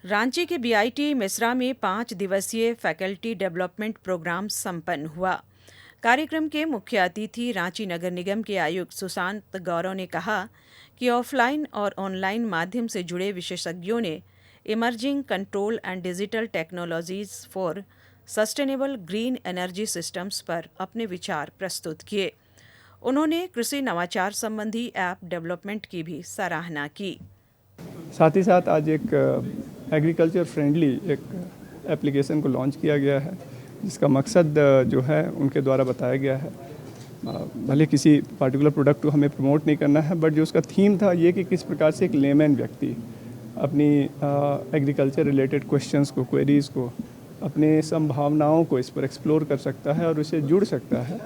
रांची के बीआईटी मिश्रा में 5 दिवसीय फैकल्टी डेवलपमेंट प्रोग्राम संपन्न हुआ। कार्यक्रम के मुख्य अतिथि रांची नगर निगम के आयुक्त सुशांत गौरव ने कहा कि ऑफलाइन और ऑनलाइन माध्यम से जुड़े विशेषज्ञों ने emerging control and digital technologies for sustainable green energy systems पर अपने विचार प्रस्तुत किए। उन्होंने कृषि नवाचार संबंधी ऐप डेवलपमेंट की भी सराहना की। साथ ही साथ आज एक एग्रीकल्चर फ्रेंडली एक एप्लीकेशन को लॉन्च किया गया है, जिसका मकसद जो है उनके द्वारा बताया गया है। भले किसी पार्टिकुलर प्रोडक्ट को हमें प्रमोट नहीं करना है, बट जो उसका थीम था ये कि किस प्रकार से एक लेमैन व्यक्ति अपनी एग्रीकल्चर रिलेटेड क्वेश्चंस को, क्वेरीज को, अपने संभावनाओं को इस पर एक्सप्लोर कर सकता है और उससे जुड़ सकता है।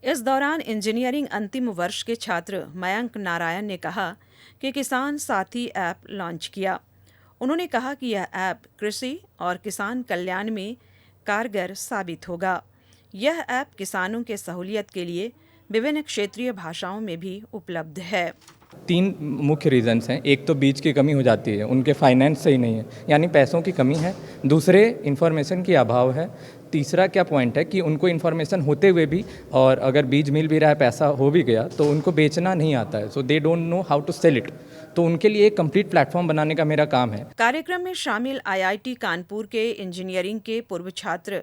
इस दौरान इंजीनियरिंग अंतिम वर्ष के छात्र मयंक नारायण ने कहा कि किसान साथी ऐप लॉन्च किया। उन्होंने कहा कि यह ऐप कृषि और किसान कल्याण में कारगर साबित होगा। यह ऐप किसानों के सहूलियत के लिए विभिन्न क्षेत्रीय भाषाओं में भी उपलब्ध है। 3 मुख्य रीज़न्स हैं। एक तो बीज की कमी हो जाती है, उनके फाइनेंस सही नहीं है, यानी पैसों की कमी है। दूसरे इन्फॉर्मेशन की अभाव है। तीसरा क्या पॉइंट है कि उनको इन्फॉर्मेशन होते हुए भी, और अगर बीज मिल भी रहा है, पैसा हो भी गया, तो उनको बेचना नहीं आता है। So they don't know how to sell it. तो उनके लिए एक कंप्लीट प्लेटफॉर्म बनाने का मेरा काम है। कार्यक्रम में शामिल आईआईटी कानपुर के इंजीनियरिंग के पूर्व छात्र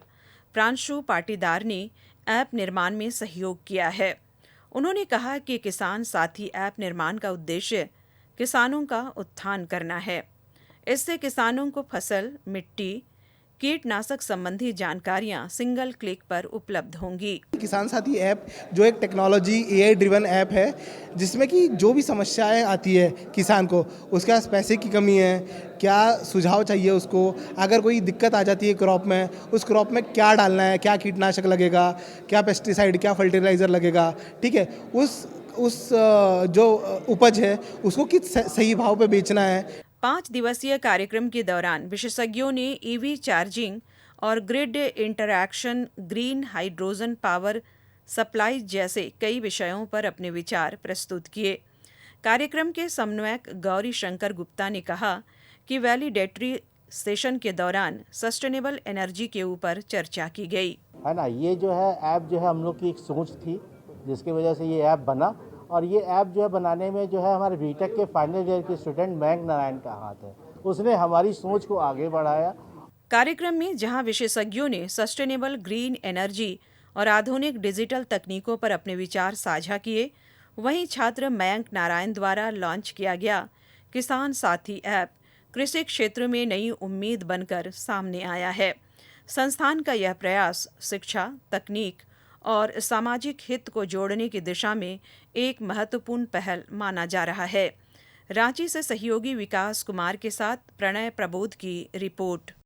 प्रांशु पाटीदार ने ऐप निर्माण में सहयोग किया है। उन्होंने कहा कि किसान साथी ऐप निर्माण का उद्देश्य किसानों का उत्थान करना है। इससे किसानों को फसल, मिट्टी, कीटनाशक संबंधी जानकारियां सिंगल क्लिक पर उपलब्ध होंगी। किसान साथी ऐप जो एक टेक्नोलॉजी एआई ड्रिवन ऐप है, जिसमें कि जो भी समस्याएं आती है किसान को, उसके पास पैसे की कमी है, क्या सुझाव चाहिए उसको, अगर कोई दिक्कत आ जाती है क्रॉप में, उस क्रॉप में क्या डालना है, क्या कीटनाशक लगेगा, क्या पेस्टिसाइड, क्या फर्टिलाइज़र लगेगा, ठीक है, उस जो उपज है उसको किस सही भाव पे बेचना है। 5 दिवसीय कार्यक्रम के दौरान विशेषज्ञों ने ईवी चार्जिंग और grid interaction, green hydrogen power supply जैसे कई विषयों पर अपने विचार प्रस्तुत किए। कार्यक्रम के समन्वयक गौरी शंकर गुप्ता ने कहा कि वैलिडेटरी सेशन के दौरान सस्टेनेबल एनर्जी के ऊपर चर्चा की गई। है ना, ये जो है ऐप जो है हम लोग की एक सोच थी, जिसकी वजह से ये ऐप बना। और ये ऐप जो है बनाने में जो है हमारे बीटेक के फाइनल ईयर के स्टूडेंट मयंक नारायण का हाथ है। उसने हमारी सोच को आगे बढ़ाया। कार्यक्रम में जहां विशेषज्ञों ने सस्टेनेबल ग्रीन एनर्जी और आधुनिक डिजिटल तकनीकों पर अपने विचार साझा किए, वहीं छात्र मयंक नारायण द्वारा लॉन्च किया गया किसान साथी ऐप कृषि क्षेत्र में नई उम्मीद बनकर सामने आया है। संस्थान का यह प्रयास शिक्षा, तकनीक और सामाजिक हित को जोड़ने की दिशा में एक महत्वपूर्ण पहल माना जा रहा है। रांची से सहयोगी विकास कुमार के साथ प्रणय प्रबोध की रिपोर्ट।